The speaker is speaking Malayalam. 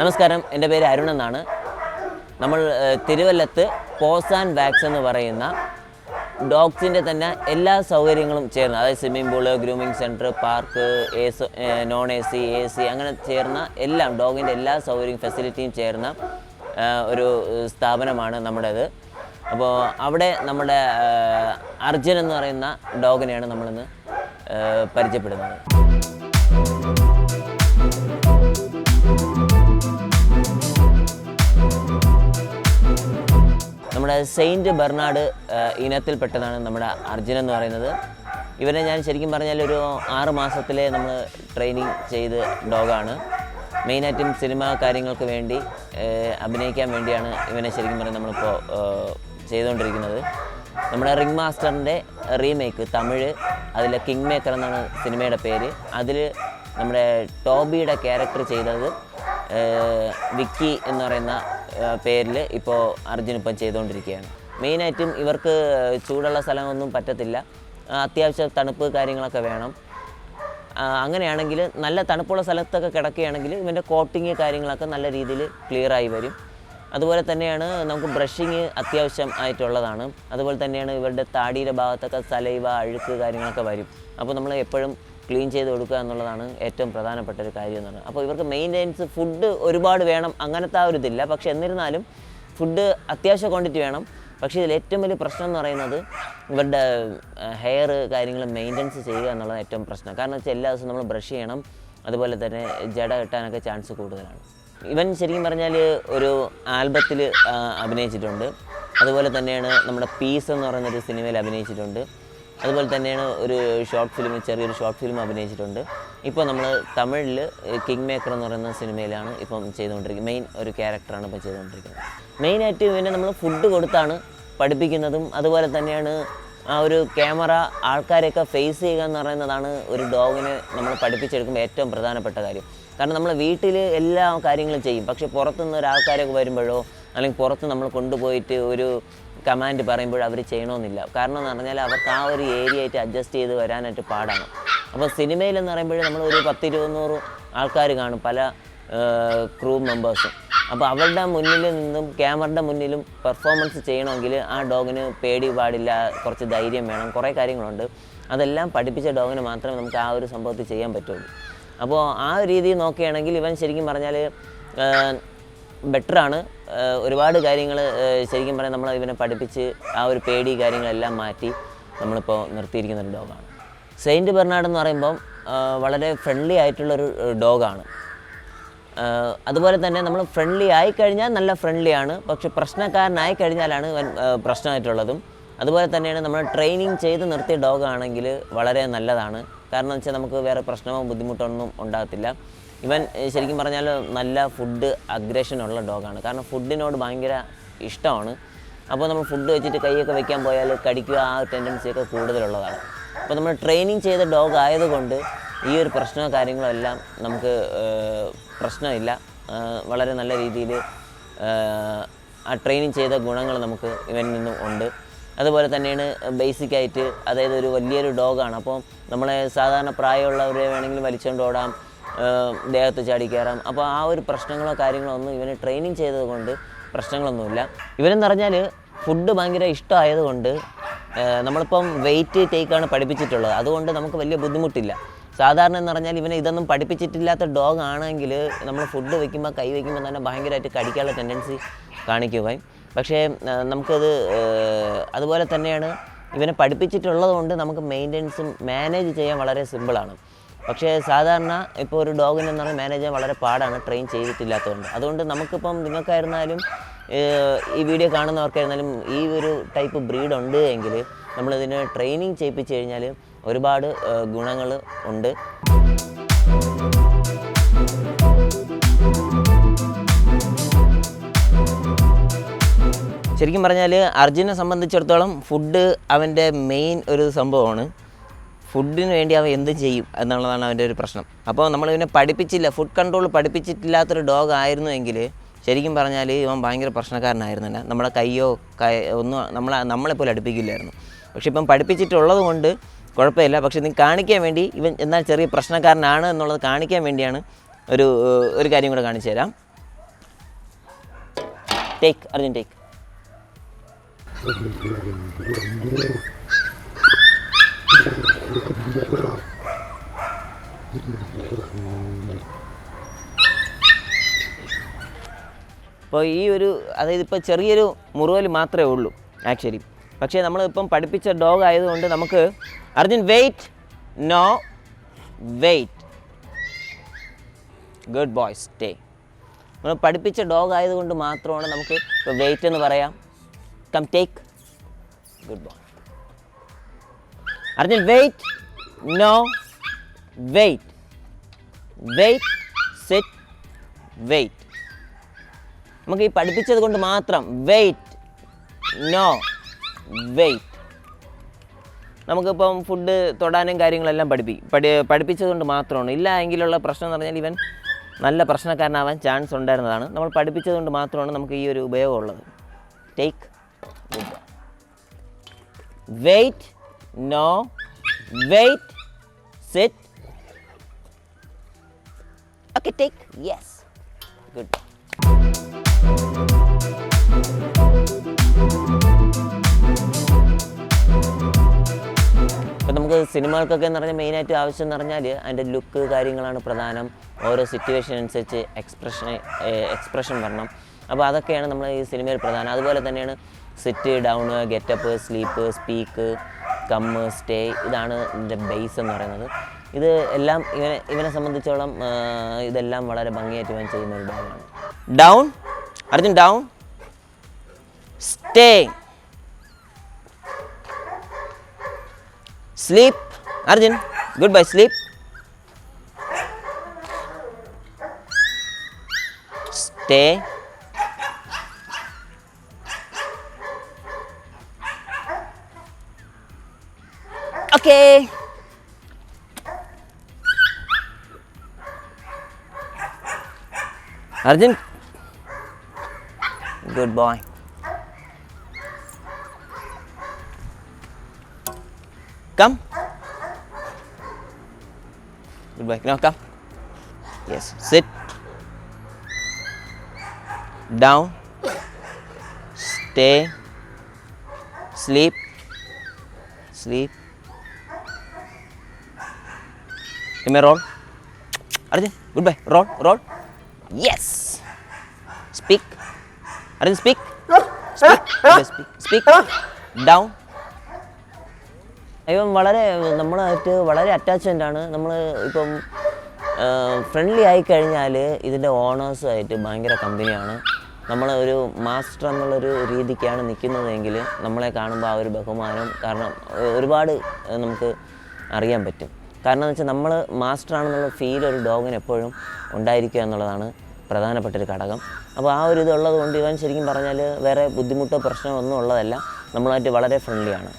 നമസ്കാരം, എൻ്റെ പേര് അരുൺ എന്നാണ്. നമ്മൾ തിരുവല്ലത്ത് പോസ് ആൻഡ് വാക്സ് എന്ന് പറയുന്ന ഡോഗ്സിൻ്റെ തന്നെ എല്ലാ സൗകര്യങ്ങളും ചേർന്ന്, അതായത് swimming pool, grooming centre, park, non A C അങ്ങനെ ചേർന്ന എല്ലാം, ഡോഗിൻ്റെ എല്ലാ സൗകര്യവും ഫെസിലിറ്റിയും ചേർന്ന ഒരു സ്ഥാപനമാണ് നമ്മുടേത്. അപ്പോൾ അവിടെ നമ്മുടെ അർജുൻ എന്ന് പറയുന്ന ഡോഗിനെയാണ് നമ്മളിന്ന് പരിചയപ്പെടുന്നത്. നമ്മുടെ സെയിൻറ്റ് ബെർണാഡ് ഇനത്തിൽപ്പെട്ടതാണ് നമ്മുടെ അർജുൻ എന്ന് പറയുന്നത്. ഇവനെ ഞാൻ ശരിക്കും പറഞ്ഞാൽ ഒരു 6 മാസത്തിലെ നമ്മൾ ട്രെയിനിങ് ചെയ്ത് ഡോഗാണ്. മെയിനായിട്ടും സിനിമ കാര്യങ്ങൾക്ക് വേണ്ടി അഭിനയിക്കാൻ വേണ്ടിയാണ് ഇവനെ ശരിക്കും പറഞ്ഞാൽ നമ്മളിപ്പോൾ ചെയ്തുകൊണ്ടിരിക്കുന്നത്. നമ്മുടെ റിംഗ് മാസ്റ്ററിൻ്റെ റീമേക്ക് തമിഴ്, അതിലെ കിങ് മേക്കർ എന്നാണ് സിനിമയുടെ പേര്. അതിൽ നമ്മുടെ ടോബിയുടെ ക്യാരക്ടർ ചെയ്തത് വിക്കി എന്ന് പറയുന്ന പേരിൽ ഇപ്പോൾ അർജുൻ ഇപ്പം ചെയ്തുകൊണ്ടിരിക്കുകയാണ്. മെയിനായിട്ടും ഇവർക്ക് ചൂടുള്ള സ്ഥലമൊന്നും പറ്റത്തില്ല, അത്യാവശ്യം തണുപ്പ് കാര്യങ്ങളൊക്കെ വേണം. അങ്ങനെയാണെങ്കിൽ നല്ല തണുപ്പുള്ള സ്ഥലത്തൊക്കെ കിടക്കുകയാണെങ്കിൽ ഇവൻ്റെ കോട്ടിങ് കാര്യങ്ങളൊക്കെ നല്ല രീതിയിൽ ക്ലിയറായി വരും. അതുപോലെ തന്നെയാണ് നമുക്ക് ബ്രഷിങ് അത്യാവശ്യം ആയിട്ടുള്ളതാണ്. അതുപോലെ തന്നെയാണ് ഇവരുടെ താടിയുടെ ഭാഗത്തൊക്കെ സലൈവ, അഴുക്ക് കാര്യങ്ങളൊക്കെ വരും. അപ്പോൾ നമ്മൾ എപ്പോഴും ക്ലീൻ ചെയ്ത് കൊടുക്കുക എന്നുള്ളതാണ് ഏറ്റവും പ്രധാനപ്പെട്ട ഒരു കാര്യം എന്ന് പറയുന്നത്. അപ്പോൾ ഇവർക്ക് മെയിൻ്റെനൻസ്, ഫുഡ് ഒരുപാട് വേണം, അങ്ങനത്തെ ആ ഒരു ഇതില്ല. പക്ഷെ എന്നിരുന്നാലും ഫുഡ് അത്യാവശ്യ ക്വാണ്ടിറ്റി വേണം. പക്ഷേ ഇതിൽ ഏറ്റവും വലിയ പ്രശ്നം എന്ന് പറയുന്നത് ഇവരുടെ ഹെയർ കാര്യങ്ങൾ മെയിൻ്റെനൻസ് ചെയ്യുക എന്നുള്ളത് ഏറ്റവും പ്രശ്നം. കാരണം വെച്ചാൽ എല്ലാ ദിവസവും നമ്മൾ ബ്രഷ് ചെയ്യണം. അതുപോലെ തന്നെ ജട കെട്ടാനൊക്കെ ചാൻസ് കൂടുതലാണ്. ഇവൻ ശരിക്കും പറഞ്ഞാൽ ഒരു ആൽബത്തിൽ അഭിനയിച്ചിട്ടുണ്ട്. അതുപോലെ തന്നെയാണ് നമ്മുടെ പീസ് എന്ന് പറയുന്നൊരു സിനിമയിൽ അഭിനയിച്ചിട്ടുണ്ട്. അതുപോലെ തന്നെയാണ് ഒരു ചെറിയൊരു ഷോർട്ട് ഫിലിം അഭിനയിച്ചിട്ടുണ്ട്. ഇപ്പോൾ നമ്മൾ തമിഴിൽ കിങ് മേക്കർ എന്ന് പറയുന്ന സിനിമയിലാണ് ഇപ്പം ചെയ്തുകൊണ്ടിരിക്കുന്നത്. മെയിൻ ഒരു ക്യാരക്ടറാണ് ഇപ്പോൾ ചെയ്തുകൊണ്ടിരിക്കുന്നത്. മെയിനായിട്ട് ഇവനെ നമ്മൾ ഫുഡ് കൊടുത്താണ് പഠിപ്പിക്കുന്നതും. അതുപോലെ തന്നെയാണ് ആ ഒരു ക്യാമറ, ആൾക്കാരെയൊക്കെ ഫേസ് ചെയ്യുക എന്ന് പറയുന്നതാണ് ഒരു ഡോഗിനെ നമ്മൾ പഠിപ്പിച്ചെടുക്കുമ്പോൾ ഏറ്റവും പ്രധാനപ്പെട്ട കാര്യം. കാരണം നമ്മൾ വീട്ടിൽ എല്ലാ കാര്യങ്ങളും ചെയ്യും, പക്ഷേ പുറത്തുനിന്ന് ഒരാൾക്കാരൊക്കെ വരുമ്പോഴോ അല്ലെങ്കിൽ പുറത്ത് നമ്മൾ കൊണ്ടുപോയിട്ട് ഒരു കമാൻഡ് പറയുമ്പോൾ അവർ ചെയ്യണമെന്നില്ല. കാരണം എന്ന് പറഞ്ഞാൽ അവർക്ക് ആ ഒരു ഏരിയ ആയിട്ട് അഡ്ജസ്റ്റ് ചെയ്ത് വരാനായിട്ട് പാടാണ്. അപ്പോൾ സിനിമയിലെന്ന് പറയുമ്പോൾ നമ്മൾ ഒരു 10-200 ആൾക്കാർ കാണും, പല ക്രൂ മെമ്പേഴ്സും. അപ്പോൾ അവരുടെ മുന്നിൽ നിന്നും ക്യാമറയുടെ മുന്നിലും പെർഫോമൻസ് ചെയ്യണമെങ്കിൽ ആ ഡോഗിന് പേടി പാടില്ല, കുറച്ച് ധൈര്യം വേണം, കുറേ കാര്യങ്ങളുണ്ട്. അതെല്ലാം പഠിപ്പിച്ച ഡോഗിന് മാത്രമേ നമുക്ക് ആ ഒരു സംഭവത്തിൽ ചെയ്യാൻ പറ്റുള്ളൂ. അപ്പോൾ ആ ഒരു രീതിയിൽ നോക്കുകയാണെങ്കിൽ ഇവൻ ശരിക്കും പറഞ്ഞാൽ ബെറ്ററാണ്. ഒരുപാട് കാര്യങ്ങൾ ശരിക്കും പറഞ്ഞാൽ നമ്മൾ ഇവനെ പഠിപ്പിച്ച് ആ ഒരു പേടി കാര്യങ്ങളെല്ലാം മാറ്റി നമ്മളിപ്പോൾ നിർത്തിയിരിക്കുന്ന ഒരു ഡോഗാണ്. സെയിൻറ്റ് ബെർണാഡ് എന്ന് പറയുമ്പം വളരെ ഫ്രണ്ട്ലി ആയിട്ടുള്ളൊരു ഡോഗാണ്. അതുപോലെ തന്നെ നമ്മൾ ഫ്രണ്ട്ലി ആയിക്കഴിഞ്ഞാൽ നല്ല ഫ്രണ്ട്ലിയാണ്, പക്ഷെ പ്രശ്നക്കാരനായി കഴിഞ്ഞാലാണ് ഇവൻ പ്രശ്നമായിട്ടുള്ളതും. അതുപോലെ തന്നെയാണ് നമ്മൾ ട്രെയിനിങ് ചെയ്ത് നിർത്തിയ ഡോഗാണെങ്കിൽ വളരെ നല്ലതാണ്. കാരണം വെച്ചാൽ നമുക്ക് വേറെ പ്രശ്നമോ ബുദ്ധിമുട്ടൊന്നും ഉണ്ടാകത്തില്ല. ഇവൻ ശരിക്കും പറഞ്ഞാൽ നല്ല ഫുഡ് അഗ്രഷനുള്ള ഡോഗാണ്. കാരണം ഫുഡിനോട് ഭയങ്കര ഇഷ്ടമാണ്. അപ്പോൾ നമ്മൾ ഫുഡ് വെച്ചിട്ട് കൈയൊക്കെ വെക്കാൻ പോയാൽ കടിക്കുക, ആ ടെൻഡൻസിയൊക്കെ കൂടുതലുള്ളതാണ്. അപ്പോൾ നമ്മൾ ട്രെയിനിങ് ചെയ്ത ഡോഗ് ആയതുകൊണ്ട് ഈ ഒരു പ്രശ്നമോ കാര്യങ്ങളോ എല്ലാം നമുക്ക് പ്രശ്നമില്ല. വളരെ നല്ല രീതിയിൽ ആ ട്രെയിനിങ് ചെയ്ത ഗുണങ്ങൾ നമുക്ക് ഇവനിൽ നിന്നും ഉണ്ട്. അതുപോലെ തന്നെയാണ് ബേസിക്കായിട്ട്, അതായത് ഒരു വലിയൊരു ഡോഗാണ്. അപ്പോൾ നമ്മളെ സാധാരണ പ്രായമുള്ളവരെ വേണമെങ്കിൽ വലിച്ചുകൊണ്ട് ഓടാം, ദേഹത്ത് ചാടി കയറാം. അപ്പോൾ ആ ഒരു പ്രശ്നങ്ങളോ കാര്യങ്ങളോ ഒന്നും ഇവന് ട്രെയിനിങ് ചെയ്തത് കൊണ്ട് പ്രശ്നങ്ങളൊന്നുമില്ല. ഇവനെന്ന് പറഞ്ഞാൽ ഫുഡ് ഭയങ്കര ഇഷ്ടമായതുകൊണ്ട് നമ്മളിപ്പം വെയിറ്റ് ടേക്കാണ് പഠിപ്പിച്ചിട്ടുള്ളത്. അതുകൊണ്ട് നമുക്ക് വലിയ ബുദ്ധിമുട്ടില്ല. സാധാരണ എന്ന് പറഞ്ഞാൽ ഇവനെ ഇതൊന്നും പഠിപ്പിച്ചിട്ടില്ലാത്ത ഡോഗ് ആണെങ്കിൽ നമ്മൾ ഫുഡ് വയ്ക്കുമ്പോൾ, കൈ വയ്ക്കുമ്പോൾ തന്നെ ഭയങ്കരമായിട്ട് കടിക്കാനുള്ള ടെൻഡൻസി കാണിക്കുകയും. പക്ഷേ നമുക്കത് അതുപോലെ തന്നെയാണ് ഇവനെ പഠിപ്പിച്ചിട്ടുള്ളത് കൊണ്ട് നമുക്ക് മെയിൻ്റെനൻസും മാനേജ് ചെയ്യാൻ വളരെ സിമ്പിളാണ്. പക്ഷേ സാധാരണ ഇപ്പോൾ ഒരു ഡോഗിനെന്ന് പറഞ്ഞാൽ മാനേജ് ചെയ്യാൻ വളരെ പാടാണ്, ട്രെയിൻ ചെയ്തിട്ടില്ലാത്തതുകൊണ്ട്. അതുകൊണ്ട് നമുക്കിപ്പം നിങ്ങൾക്കായിരുന്നാലും ഈ വീഡിയോ കാണുന്നവർക്കായിരുന്നാലും ഈ ഒരു ടൈപ്പ് ബ്രീഡ് ഉണ്ട് എങ്കിൽ നമ്മളിതിന് ട്രെയിനിങ് ചെയ്യിപ്പിച്ച് കഴിഞ്ഞാൽ ഒരുപാട് ഗുണങ്ങൾ ഉണ്ട്. ശരിക്കും പറഞ്ഞാൽ അർജുനെ സംബന്ധിച്ചിടത്തോളം ഫുഡ് അവൻ്റെ മെയിൻ ഒരു സംഭവമാണ്. ഫുഡിന് വേണ്ടി അവൻ എന്ത് ചെയ്യും എന്നുള്ളതാണ് അവൻ്റെ ഒരു പ്രശ്നം. അപ്പോൾ നമ്മളിവനെ പഠിപ്പിച്ചില്ല, ഫുഡ് കൺട്രോൾ പഠിപ്പിച്ചിട്ടില്ലാത്തൊരു ഡോഗ് ആയിരുന്നു എങ്കിൽ ശരിക്കും പറഞ്ഞാൽ ഇവൻ ഭയങ്കര പ്രശ്നക്കാരനായിരുന്നില്ല. നമ്മുടെ കയ്യോ ഒന്നും നമ്മളെപ്പോലെ അടുപ്പിക്കില്ലായിരുന്നു. പക്ഷെ ഇപ്പം പഠിപ്പിച്ചിട്ടുള്ളത് കൊണ്ട് കുഴപ്പമില്ല. പക്ഷെ നീ കാണിക്കാൻ വേണ്ടി ഇവൻ എന്നാൽ ചെറിയ പ്രശ്നക്കാരനാണ് എന്നുള്ളത് കാണിക്കാൻ വേണ്ടിയാണ് ഒരു കാര്യം കൂടെ കാണിച്ചു തരാം. Take, Arjun, take. അപ്പോൾ ഈ ഒരു അതായത് ഇപ്പോൾ ചെറിയൊരു മുറുവൽ മാത്രമേ ഉള്ളൂ ആക്ച്വലി. പക്ഷേ നമ്മളിപ്പം പഠിപ്പിച്ച ഡോഗ് ആയതുകൊണ്ട് നമുക്ക് Arjun wait, no wait, good boy, stay. നമ്മൾ പഠിപ്പിച്ച ഡോഗ് ആയതുകൊണ്ട് മാത്രമാണ് നമുക്ക് ഇപ്പോൾ വെയിറ്റ് എന്ന് പറയാം. Come take, good boy. Arjun wait, no wait, wait, sit, wait. നമുക്ക് ഈ പഠിപ്പിച്ചത് കൊണ്ട് മാത്രം വെയിറ്റ്, നോ വെയിറ്റ്. നമുക്കിപ്പം ഫുഡ് തൊടാനും കാര്യങ്ങളെല്ലാം പഠിപ്പിച്ചത് കൊണ്ട് മാത്രമാണ്. ഇല്ല എങ്കിലുള്ള പ്രശ്നം എന്ന് പറഞ്ഞാൽ ഇവൻ നല്ല പ്രശ്നക്കാരനാവാൻ ചാൻസ് ഉണ്ടായിരുന്നതാണ്. നമ്മൾ പഠിപ്പിച്ചത് കൊണ്ട് മാത്രമാണ് നമുക്ക് ഈ ഒരു ഉപയോഗമുള്ളത്. Take, wait, no wait, sit, okay, take, yes, good. ഇപ്പം നമുക്ക് സിനിമകൾക്കൊക്കെ എന്ന് പറഞ്ഞാൽ മെയിനായിട്ട് ആവശ്യം എന്ന് പറഞ്ഞാൽ അതിൻ്റെ ലുക്ക് കാര്യങ്ങളാണ് പ്രധാനം. ഓരോ സിറ്റുവേഷൻ അനുസരിച്ച് എക്സ്പ്രഷൻ വരണം. അപ്പോൾ അതൊക്കെയാണ് നമ്മൾ ഈ സിനിമയിൽ പ്രധാനം. അതുപോലെ തന്നെയാണ് sit, down, getup, sleep, speak, come, stay. ഇതാണ് ഇതിൻ്റെ ബേസ് എന്ന് പറയുന്നത്. ഇത് എല്ലാം ഇവനെ സംബന്ധിച്ചോളം ഇതെല്ലാം വളരെ ഭംഗിയായിട്ട് ഇവൻ ചെയ്യുന്ന ഒരു ഡോഗാണ്. Down, Arjun down, stay, sleep, Arjun, goodbye, sleep, stay, okay, Arjun, good boy. Come. Good boy. Now come. Yes. Sit. Down. Stay. Sleep. Sleep. Give me a roll. Arjun, goodbye. Roll. Roll. Yes. Speak. Arjun, speak. Speak. Speak. Down. ഇവൻ നമ്മളായിട്ട് വളരെ അറ്റാച്ച്മെൻ്റ് ആണ്. നമ്മൾ ഇപ്പം ഫ്രണ്ട്ലി ആയിക്കഴിഞ്ഞാൽ ഇതിൻ്റെ ഓണേഴ്സുമായിട്ട് ഭയങ്കര കമ്പനിയാണ്. നമ്മൾ ഒരു മാസ്റ്റർ എന്നുള്ളൊരു രീതിക്കാണ് നിൽക്കുന്നതെങ്കിൽ നമ്മളെ കാണുമ്പോൾ ആ ഒരു ബഹുമാനം കാരണം ഒരുപാട് നമുക്ക് അറിയാൻ പറ്റും. കാരണം എന്ന് വെച്ചാൽ നമ്മൾ മാസ്റ്റർ ആണെന്നുള്ള ഫീൽ ഒരു ഡോഗിന് എപ്പോഴും ഉണ്ടായിരിക്കുക എന്നുള്ളതാണ് പ്രധാനപ്പെട്ടൊരു ഘടകം. അപ്പോൾ ആ ഒരു ഇതുള്ളത് കൊണ്ട് ഇവൻ ശരിക്കും പറഞ്ഞാൽ വേറെ ബുദ്ധിമുട്ടോ പ്രശ്നമോ ഒന്നും ഉള്ളതല്ല. നമ്മളായിട്ട് വളരെ ഫ്രണ്ട്ലിയാണ്.